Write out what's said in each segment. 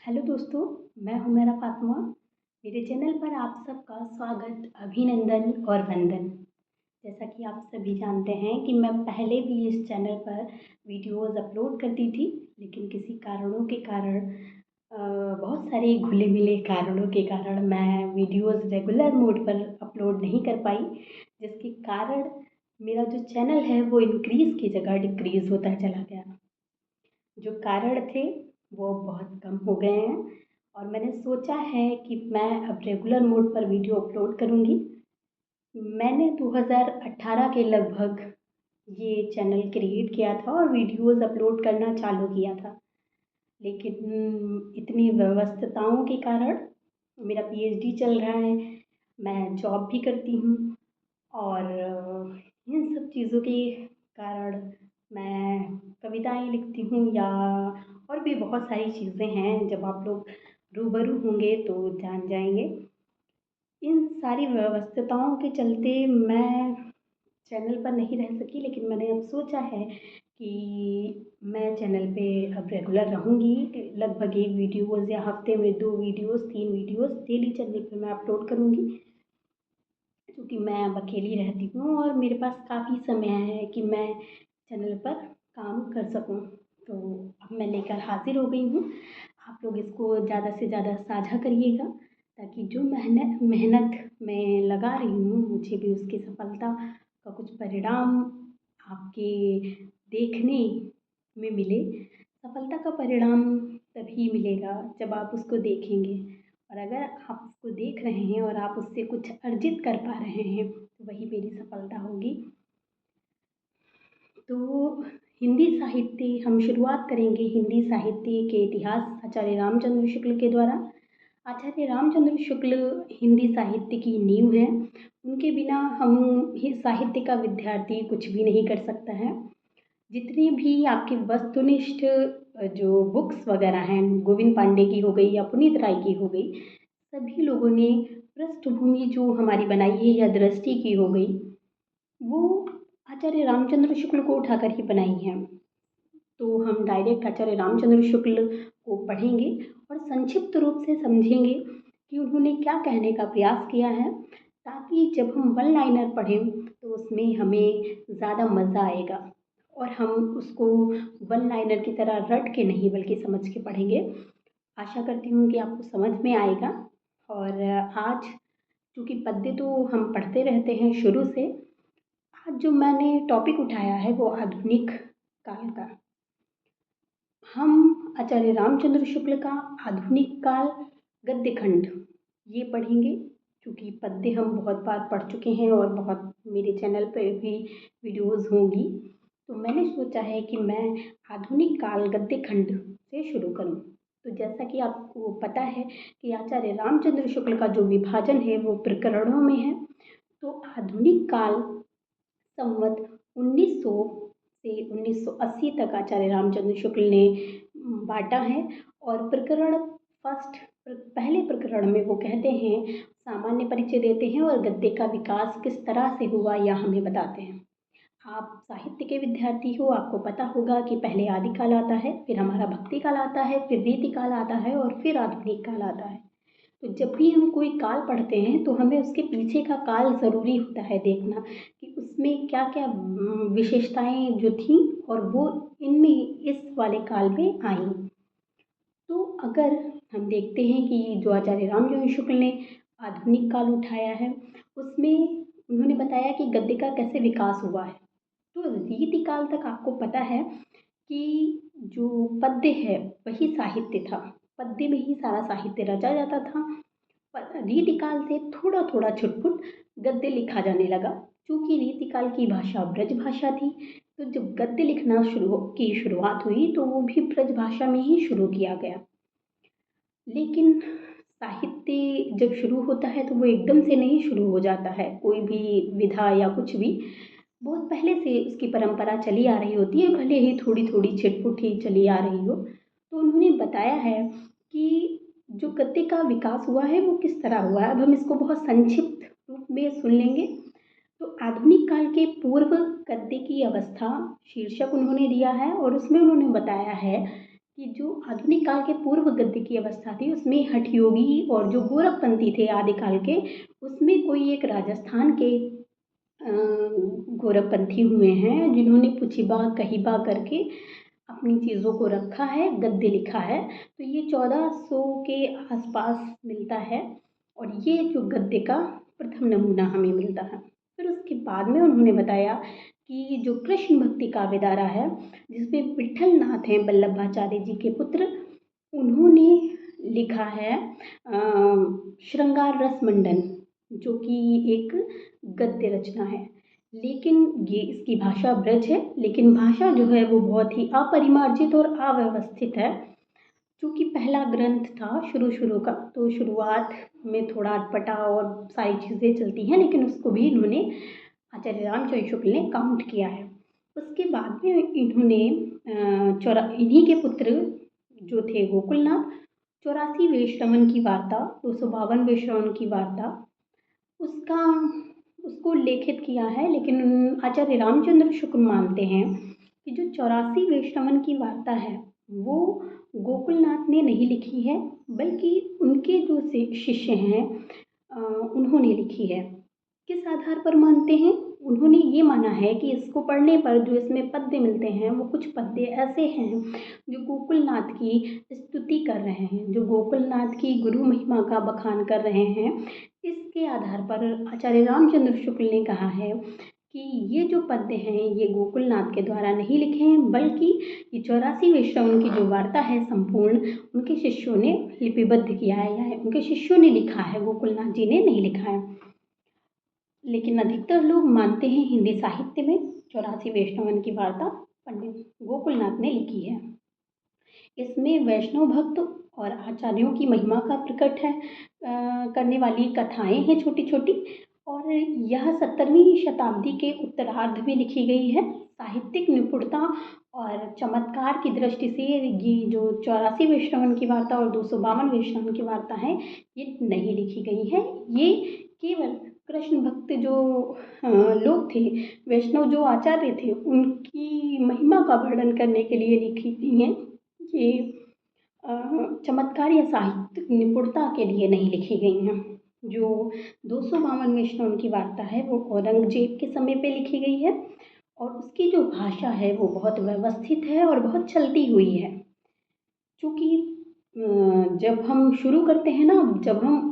Hello दोस्तों, मैं हुमैरा फातिमा। मेरे चैनल पर आप सबका स्वागत, अभिनंदन और वंदन। जैसा कि आप सभी जानते हैं कि मैं पहले भी इस चैनल पर वीडियोज़ अपलोड करती थी, लेकिन किसी कारणों के कारण बहुत सारे घुले-मिले कारणों के कारण मैं वीडियोज़ रेगुलर मोड पर अपलोड नहीं कर पाई, जिसके कारण मेरा जो चैनल है वो इंक्रीज़ की जगह डिक्रीज़ होता चला गया। जो कारण थे वो बहुत कम हो गए हैं और मैंने सोचा है कि मैं अब रेगुलर मोड पर वीडियो अपलोड करूँगी। मैंने 2018 के लगभग ये चैनल क्रिएट किया था और वीडियोज़ अपलोड करना चालू किया था। लेकिन इतनी व्यस्तताओं के कारण मेरा पीएचडी चल रहा है, मैं जॉब भी करती हूँ और इन सब चीज़ों के कारण मैं कविताएँ लिखती हूँ या और भी बहुत सारी चीज़ें हैं, जब आप लोग रूबरू होंगे तो जान जाएँगे। इन सारी व्यस्तताओं के चलते मैं चैनल पर नहीं रह सकी, लेकिन मैंने अब सोचा है कि मैं चैनल पे अब रेगुलर रहूँगी। लगभग 1 वीडियोज़ या हफ़्ते में 2 वीडियोज़, 3 वीडियोज़ डेली चैनल पे मैं अपलोड करूँगी। क्योंकि मैं अब अकेली रहती हूँ और मेरे पास काफ़ी समय है कि मैं चैनल पर काम कर सकूँ। तो अब मैं लेकर हाज़िर हो गई हूँ। आप लोग इसको ज़्यादा से ज़्यादा साझा करिएगा, ताकि जो मेहनत मेहनत मैं लगा रही हूँ, मुझे भी उसकी सफलता का कुछ परिणाम आपके देखने में मिले। सफलता का परिणाम तभी मिलेगा जब आप उसको देखेंगे, और अगर आप उसको देख रहे हैं और आप उससे कुछ अर्जित कर पा रहे हैं, तो वही मेरी सफलता होगी। तो हिंदी साहित्य हम शुरुआत करेंगे हिंदी साहित्य के इतिहास आचार्य रामचंद्र शुक्ल के द्वारा। आचार्य रामचंद्र शुक्ल हिंदी साहित्य की नींव हैं। उनके बिना हम साहित्य का विद्यार्थी कुछ भी नहीं कर सकता है। जितनी भी आपकी वस्तुनिष्ठ जो बुक्स वगैरह हैं, गोविंद पांडे की हो गई या पुनीत राय की हो गई, सभी लोगों ने पृष्ठभूमि जो हमारी बनाई है या दृष्टि की हो गई, वो आचार्य रामचंद्र शुक्ल को उठाकर ही बनाई है। तो हम डायरेक्ट आचार्य रामचंद्र शुक्ल को पढ़ेंगे और संक्षिप्त रूप से समझेंगे कि उन्होंने क्या कहने का प्रयास किया है, ताकि जब हम वन लाइनर पढ़ें तो उसमें हमें ज़्यादा मज़ा आएगा और हम उसको वन लाइनर की तरह रट के नहीं बल्कि समझ के पढ़ेंगे। आशा करती हूँ कि आपको समझ में आएगा। और आज चूँकि पद्य तो हम पढ़ते रहते हैं शुरू से, आज जो मैंने टॉपिक उठाया है वो आधुनिक काल का। हम आचार्य रामचंद्र शुक्ल का आधुनिक काल गद्य खंड ये पढ़ेंगे, क्योंकि पद्य हम बहुत बार पढ़ चुके हैं और बहुत मेरे चैनल पे भी वीडियोज़ होंगी। तो मैंने सोचा है कि मैं आधुनिक काल गद्य खंड से शुरू करूं। तो जैसा कि आपको पता है कि आचार्य रामचंद्र शुक्ल का जो विभाजन है वो प्रकरणों में है। तो आधुनिक काल संवत 1900 से 1980 तक आचार्य रामचंद्र शुक्ल ने बांटा है। और प्रकरण पहले प्रकरण में वो कहते हैं, सामान्य परिचय देते हैं और गद्य का विकास किस तरह से हुआ यह हमें बताते हैं। आप साहित्य के विद्यार्थी हो, आपको पता होगा कि पहले आदिकाल आता है, फिर हमारा भक्ति काल आता है, फिर रीतिकाल आता है और फिर आधुनिक काल आता है। तो जब भी हम कोई काल पढ़ते हैं तो हमें उसके पीछे का काल ज़रूरी होता है देखना, कि उसमें क्या क्या विशेषताएं जो थीं और वो इनमें इस वाले काल में आई। तो अगर हम देखते हैं कि जो आचार्य रामचंद्र शुक्ल ने आधुनिक काल उठाया है, उसमें उन्होंने बताया कि गद्य का कैसे विकास हुआ है। तो रीतिकाल तक आपको पता है कि जो पद्य है वही साहित्य था, पद्य में ही सारा साहित्य रचा जाता था। पर रीतिकाल से थोड़ा थोड़ा छुटपुट गद्य लिखा जाने लगा। चूँकि रीतिकाल की भाषा ब्रज भाषा थी, तो जब गद्य लिखना की शुरुआत हुई तो वो भी ब्रज भाषा में ही शुरू किया गया। लेकिन साहित्य जब शुरू होता है तो वो एकदम से नहीं शुरू हो जाता है, कोई भी विधा या कुछ भी बहुत पहले से उसकी परंपरा चली आ रही होती है, भले ही थोड़ी थोड़ी छिटपुट ही चली आ रही हो। तो उन्होंने बताया है कि जो गद्य का विकास हुआ है वो किस तरह हुआ है। अब हम इसको बहुत संक्षिप्त रूप में सुन लेंगे। तो आधुनिक काल के पूर्व गद्य की अवस्था शीर्षक उन्होंने दिया है और उसमें उन्होंने बताया है कि जो आधुनिक काल के पूर्व गद्य की अवस्था थी उसमें हठयोगी और जो गोरखपंथी थे आदिकाल के, उसमें कोई एक राजस्थान के गोरखपंथी हुए हैं जिन्होंने पुछिबा कहिबा करके अपनी चीज़ों को रखा है, गद्य लिखा है। तो ये 1400 के आसपास मिलता है और ये जो गद्य का प्रथम नमूना हमें मिलता है। फिर उसके बाद में उन्होंने बताया कि जो कृष्ण भक्ति काव्यधारा है, जिसमें विट्ठल नाथ हैं वल्लभाचार्य जी के पुत्र, उन्होंने लिखा है श्रृंगार रस मंडन, जो कि एक गद्य रचना है। लेकिन ये इसकी भाषा ब्रज है, लेकिन भाषा जो है वो बहुत ही अपरिमार्जित और अव्यवस्थित है। चूँकि पहला ग्रंथ था शुरू का, तो शुरुआत में थोड़ा अटपटा और सारी चीज़ें चलती हैं, लेकिन उसको भी इन्होंने आचार्य रामचंद्र शुक्ल ने काउंट किया है। उसके बाद में इन्होंने इन्हीं के पुत्र जो थे गोकुलनाथ, 84वें श्रवण की वार्ता, 252वें श्रवण की वार्ता, उसका उसको लेखित किया है। लेकिन आचार्य रामचंद्र शुक्ल मानते हैं कि जो 84वें श्रवण की वार्ता है वो गोकुलनाथ ने नहीं लिखी है, बल्कि उनके जो शिष्य हैं उन्होंने लिखी है। किस आधार पर मानते हैं? उन्होंने ये माना है कि इसको पढ़ने पर जो इसमें पद्य मिलते हैं वो कुछ पद्य ऐसे हैं जो गोकुलनाथ की स्तुति कर रहे हैं, जो गोकुलनाथ की गुरु महिमा का बखान कर रहे हैं। इसके आधार पर आचार्य रामचंद्र शुक्ल ने कहा है कि ये जो पद्य हैं ये गोकुलनाथ के द्वारा नहीं लिखे हैं, बल्कि ये 84वें श्रवण की जो वार्ता है संपूर्ण उनके शिष्यों ने लिपिबद्ध किया है या उनके शिष्यों ने लिखा है, गोकुलनाथ जी ने नहीं लिखा है। लेकिन अधिकतर लोग मानते हैं हिंदी साहित्य में 84वें श्रवण की वार्ता पंडित गोकुलनाथ ने लिखी है। इसमें वैष्णव भक्त और आचार्यों की महिमा का प्रकट है करने वाली कथाएं हैं छोटी छोटी, और यह 17वीं शताब्दी के उत्तरार्ध में लिखी गई है। साहित्यिक निपुणता और चमत्कार की दृष्टि से ये जो 84वें श्रवण की वार्ता और 252वें श्रवण की वार्ता है ये नहीं लिखी गई है। ये केवल कृष्ण भक्त जो लोग थे, वैष्णव जो आचार्य थे, उनकी महिमा का वर्णन करने के लिए लिखी गई हैं। ये चमत्कार या साहित्यिक निपुणता के लिए नहीं लिखी गई हैं। जो 252वें श्रवण की वार्ता है वो औरंगजेब के समय पे लिखी गई है और उसकी जो भाषा है वो बहुत व्यवस्थित है और बहुत चलती हुई है। क्योंकि जब हम शुरू करते हैं ना, जब हम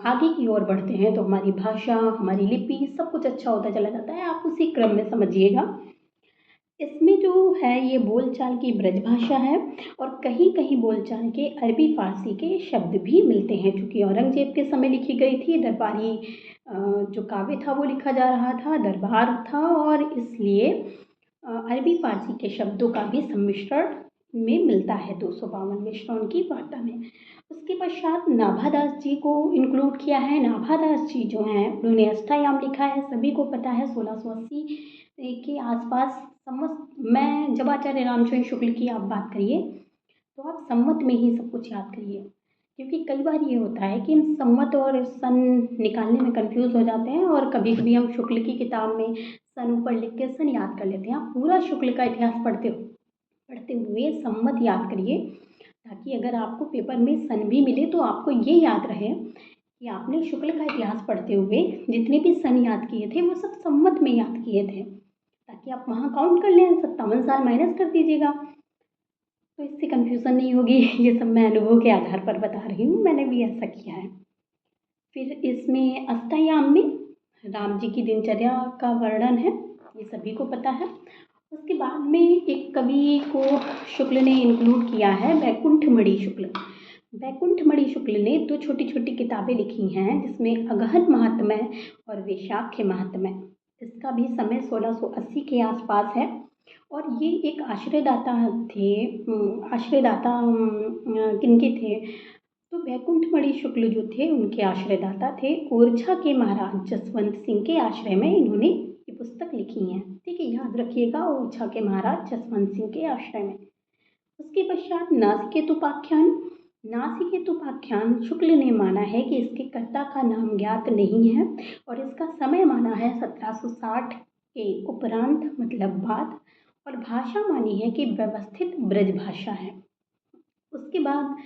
आगे की ओर बढ़ते हैं तो हमारी भाषा, हमारी लिपि, सब कुछ अच्छा होता चला जाता है। आप उसी क्रम में समझिएगा। इसमें जो है ये बोलचाल की ब्रज भाषा है और कहीं कहीं बोलचाल के अरबी फारसी के शब्द भी मिलते हैं। चूँकि औरंगजेब के समय लिखी गई थी, दरबारी जो काव्य था वो लिखा जा रहा था, दरबार था, और इसलिए अरबी फारसी के शब्दों का भी सम्मिश्रण में मिलता है 252वें श्रवण की वार्ता में। उसके पश्चात नाभादास जी को इंक्लूड किया है। नाभादास जी जो हैं उन्होंने अष्टायाम लिखा है, सभी को पता है 1680 के आसपास। मैं जब आचार्य रामचंद्र शुक्ल की आप बात करिए तो आप संवत में ही सब कुछ याद करिए, क्योंकि कई बार ये होता है कि हम संवत और सन निकालने में कंफ्यूज हो जाते हैं और कभी कभी हम शुक्ल की किताब में सन ऊपर लिख के सन याद कर लेते हैं। आप पूरा शुक्ल का इतिहास पढ़ते हुए संवत याद करिए, ताकि अगर आपको पेपर में सन भी मिले तो आपको ये याद रहे कि आपने शुक्ल का इतिहास पढ़ते हुए जितने भी सन याद किए थे वो सब संवत में याद किए थे, ताकि आप वहाँ काउंट कर लें, 57 साल माइनस कर दीजिएगा तो इससे कन्फ्यूज़न नहीं होगी। ये सब मैं अनुभव के आधार पर बता रही हूँ, मैंने भी ऐसा किया है। फिर इसमें अष्टयाम में राम जी की दिनचर्या का वर्णन है, ये सभी को पता है। उसके बाद में एक कवि को शुक्ल ने इंक्लूड किया है, वैकुंठमणि शुक्ल। वैकुंठमणि शुक्ल ने 2 छोटी छोटी किताबें लिखी हैं, जिसमें अगहन महात्म्य और वैशाख्य महात्म्य। इसका भी समय 1680 के आसपास है और ये एक आश्रयदाता थे। आश्रयदाता किनके थे? तो वैकुंठमणि शुक्ल जो थे उनके आश्रयदाता थे। ओरछा के महाराज जसवंत सिंह के आश्रय में इन्होंने ये पुस्तक लिखी है। ठीक है, याद रखिएगा, ओरछा के महाराज जसवंत सिंह के आश्रय में। उसके पश्चात नासिकेतुपाख्यान। नासिकेतुपाख्यान शुक्ल ने माना है कि इसके कर्ता का नाम ज्ञात नहीं है और इसका समय माना है 1760 के उपरांत, मतलब बाद। और भाषा मानी है कि व्यवस्थित ब्रज भाषा है। उसके बाद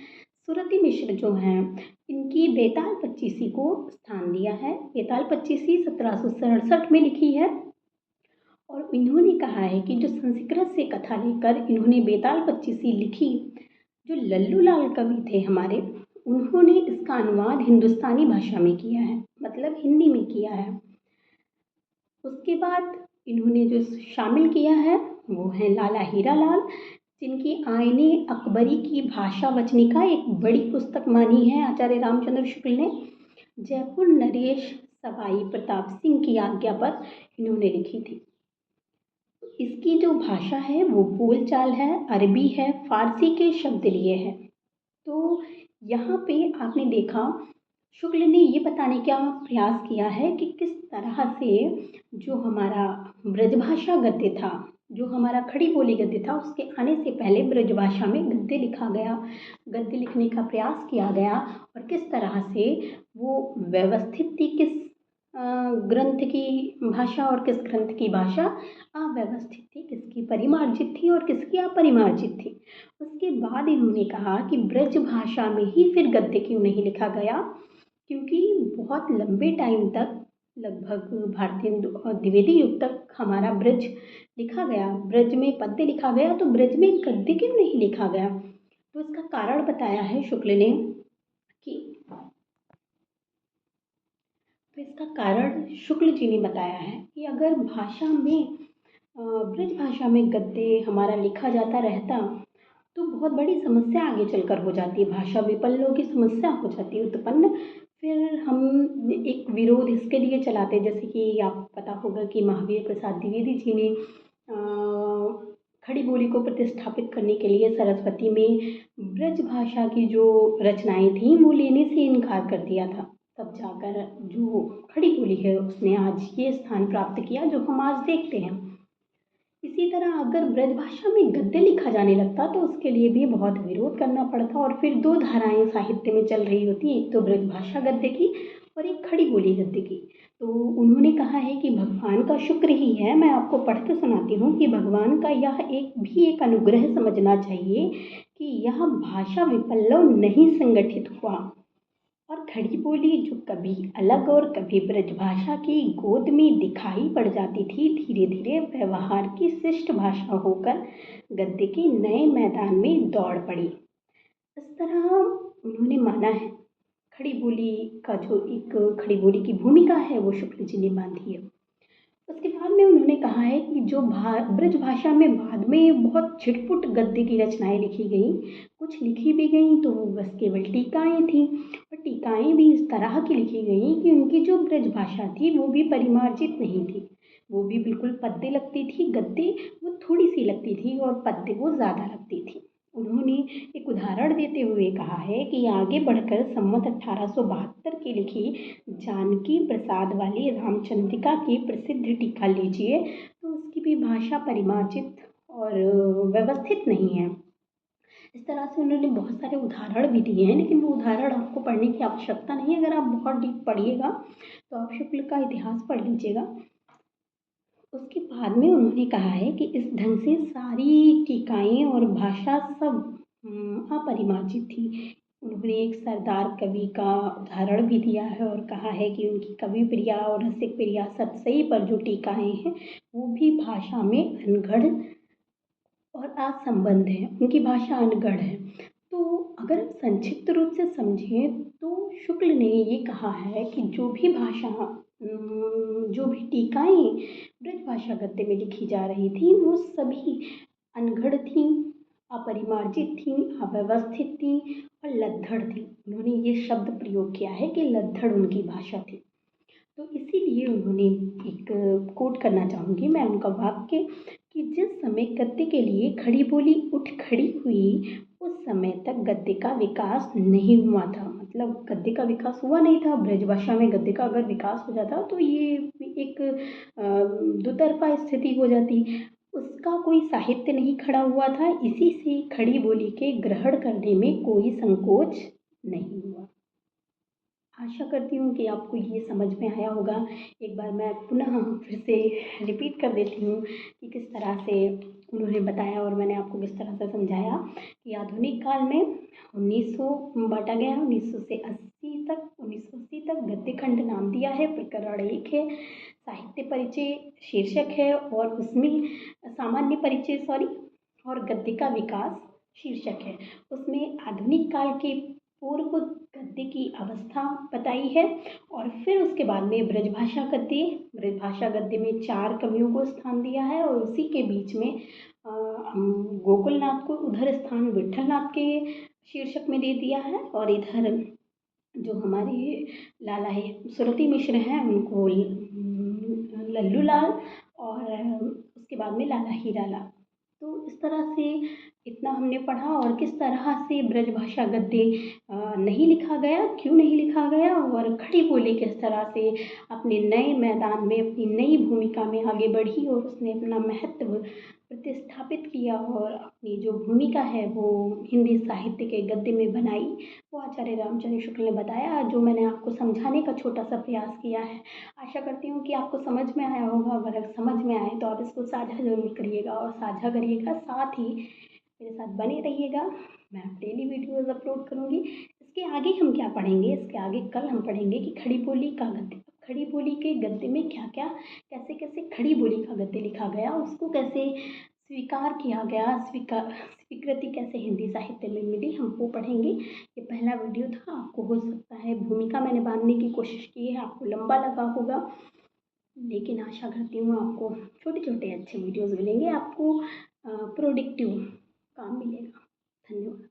सुरती मिश्र जो हैं, इनकी बेताल पच्चीसी को स्थान दिया है। बेताल पच्चीसी 1767 में लिखी है और इन्होंने कहा है कि जो संस्कृत से कथा लेकर इन्होंने बेताल पच्चीसी लिखी, जो लल्लू लाल कवि थे हमारे, उन्होंने इसका अनुवाद हिंदुस्तानी भाषा में किया है, मतलब हिंदी में किया है। उसके बाद इन्होंने जो शामिल किया है वो है लाला हीरा लाल, जिनकी आईने अकबरी की भाषा वचनिका एक बड़ी पुस्तक मानी है आचार्य रामचंद्र शुक्ल ने। जयपुर नरेश सवाई प्रताप सिंह की आज्ञा पर इन्होंने लिखी थी। इसकी जो भाषा है वो बोलचाल है, अरबी है, फारसी के शब्द लिए है। तो यहाँ पे आपने देखा, शुक्ल ने ये बताने का प्रयास किया है कि किस तरह से जो हमारा ब्रजभाषा गद्य था, जो हमारा खड़ी बोली गद्य था, उसके आने से पहले ब्रजभाषा में गद्य लिखा गया, गद्य लिखने का प्रयास किया गया और किस तरह से वो व्यवस्थित थी, किस ग्रंथ की भाषा और किस ग्रंथ की भाषा अव्यवस्थित थी, किसकी परिमार्जित थी और किसकी अपरिमार्जित थी। उसके बाद इन्होंने कहा कि ब्रज भाषा में ही फिर गद्य क्यों नहीं लिखा गया, क्योंकि बहुत लंबे टाइम तक, लगभग भारतीय द्विवेदी युग तक हमारा ब्रज लिखा गया, ब्रज में पद्य लिखा गया, तो ब्रज में गद्य क्यों नहीं लिखा गया। तो इसका कारण बताया है शुक्ल ने कि तो इसका कारण शुक्ल जी ने बताया है कि अगर भाषा में ब्रज भाषा में गद्य हमारा लिखा जाता रहता तो बहुत बड़ी समस्या आगे चलकर हो जाती है, भाषा विपल्यों की समस्या हो जाती है उत्पन्न। फिर हम एक विरोध इसके लिए चलाते, जैसे कि आप पता होगा कि महावीर प्रसाद द्विवेदी जी ने खड़ी बोली को प्रतिस्थापित करने के लिए सरस्वती में ब्रज भाषा की जो रचनाएं थीं वो लेने से इनकार कर दिया था। तब जाकर जो खड़ी बोली है उसने आज ये स्थान प्राप्त किया जो हम आज देखते हैं। इसी तरह अगर ब्रजभाषा में गद्य लिखा जाने लगता तो उसके लिए भी बहुत विरोध करना पड़ता और फिर दो धाराएं साहित्य में चल रही होती, एक तो ब्रजभाषा गद्य की और एक खड़ी बोली गद्य की। तो उन्होंने कहा है कि भगवान का शुक्र ही है, मैं आपको पढ़ के सुनाती हूँ कि भगवान का यह एक अनुग्रह समझना चाहिए कि यह भाषा विपल्लव नहीं संगठित हुआ और खड़ी बोली जो कभी अलग और कभी ब्रजभाषा की गोद में दिखाई पड़ जाती थी, धीरे धीरे व्यवहार की शिष्ट भाषा होकर गद्य के नए मैदान में दौड़ पड़ी। इस तरह उन्होंने माना है, खड़ी बोली का जो एक खड़ी बोली की भूमिका है वो शुक्ल जी ने बांधी है। उसके बाद में उन्होंने कहा है कि जो ब्रज भाषा में बाद में बहुत छिटपुट गद्य की रचनाएं लिखी गई, कुछ लिखी भी गई तो वो बस केवल टीकाएं थीं और टीकाएं भी इस तरह की लिखी गई कि उनकी जो ब्रज भाषा थी वो भी परिमार्जित नहीं थी, वो भी बिल्कुल पद्य लगती थी, गद्य वो थोड़ी सी लगती थी और पद्य वो ज़्यादा लगती थी। उन्होंने एक उदाहरण देते हुए कहा है कि आगे बढ़कर संवत 1872 की लिखी जानकी प्रसाद वाली रामचंद्रिका की प्रसिद्ध टीका लीजिए तो उसकी भी भाषा परिमार्जित और व्यवस्थित नहीं है। इस तरह से उन्होंने बहुत सारे उदाहरण भी दिए हैं, लेकिन वो उदाहरण आपको पढ़ने की आवश्यकता नहीं है। अगर आप बहुत डीप पढ़िएगा तो आप शुक्ल का इतिहास पढ़ लीजिएगा। उसके बाद में उन्होंने कहा है कि इस ढंग से सारी टीकाएं और भाषा सब अपरिमार्जित थी। उन्होंने एक सरदार कवि का उदाहरण भी दिया है और कहा है कि उनकी कवि प्रिया और रसिक प्रिया सतसई पर जो टीकाएं हैं वो भी भाषा में अनगढ़ और असंबद्ध है, उनकी भाषा अनगढ़ है। तो अगर हम संक्षिप्त रूप से समझें तो शुक्ल ने ये कहा है कि जो भी भाषा जो भी टीकाएं ब्रज भाषा गद्य में लिखी जा रही थी वो सभी अनगढ़ थी, अपरिमार्जित थी, अव्यवस्थित थी और लद्दड़ थी। उन्होंने ये शब्द प्रयोग किया है कि लद्दड़ उनकी भाषा थी। तो इसीलिए उन्होंने एक कोट करना चाहूँगी मैं उनका वाक्य कि जिस समय गद्य के लिए खड़ी बोली उठ खड़ी हुई उस समय तक गद्य का विकास नहीं हुआ था, मतलब गद्य का विकास हुआ नहीं था। ब्रजभाषा में गद्य का अगर विकास हो जाता तो ये एक दुतरफा स्थिति हो जाती, उसका कोई साहित्य नहीं खड़ा हुआ था, इसी से खड़ी बोली के ग्रहण करने में कोई संकोच नहीं हुआ। आशा करती हूँ कि आपको ये समझ में आया होगा। एक बार मैं पुनः फिर से रिपीट कर देती हूँ कि किस तरह से उन्होंने बताया और मैंने आपको किस तरह से समझाया कि आधुनिक काल में 1900 बांटा गया है, 1980 तक गद्य खंड नाम दिया है, प्रकरण 1 है, साहित्य परिचय शीर्षक है और उसमें सामान्य परिचय और गद्य का विकास शीर्षक है। उसमें आधुनिक काल के पूर्व गद्य की अवस्था बताई है और फिर उसके बाद में ब्रजभाषा गद्य में 4 कवियों को स्थान दिया है और उसी के बीच में गोकुलनाथ को उधर स्थान विट्ठलनाथ के शीर्षक में दे दिया है और इधर जो हमारे लाला है सुरती मिश्र हैं उनको लल्लू लाल और उसके बाद में लाला हीरा लाल। तो इस तरह से इतना हमने पढ़ा और किस तरह से ब्रजभाषा गद्य नहीं लिखा गया, क्यों नहीं लिखा गया और खड़ी बोली किस तरह से अपने नए मैदान में अपनी नई भूमिका में आगे बढ़ी और उसने अपना महत्व प्रतिस्थापित किया और अपनी जो भूमिका है वो हिंदी साहित्य के गद्य में बनाई, वो आचार्य रामचंद्र शुक्ल ने बताया, जो मैंने आपको समझाने का छोटा सा प्रयास किया है। आशा करती हूँ कि आपको समझ में आया होगा। अगर समझ में आए तो आप इसको साझा ज़रूर करिएगा और साझा करिएगा, साथ ही मेरे साथ बने रहिएगा। मैं डेली वीडियोज़ अपलोड करूँगी। इसके आगे हम क्या पढ़ेंगे, इसके आगे कल हम पढ़ेंगे कि खड़ी बोली का गद्य, खड़ी बोली के गद्य में क्या क्या कैसे कैसे खड़ी बोली का गद्य लिखा गया, उसको कैसे स्वीकार किया गया, स्वीकृति कैसे हिंदी साहित्य में मिली, हम वो पढ़ेंगे। ये पहला वीडियो था, आपको हो सकता है भूमिका मैंने बांधने की कोशिश की है, आपको लंबा लगा होगा, लेकिन आशा करती हूँ आपको छोटे छोटे अच्छे वीडियोज़ मिलेंगे, आपको प्रोडक्टिव काम मिलेगा। धन्यवाद।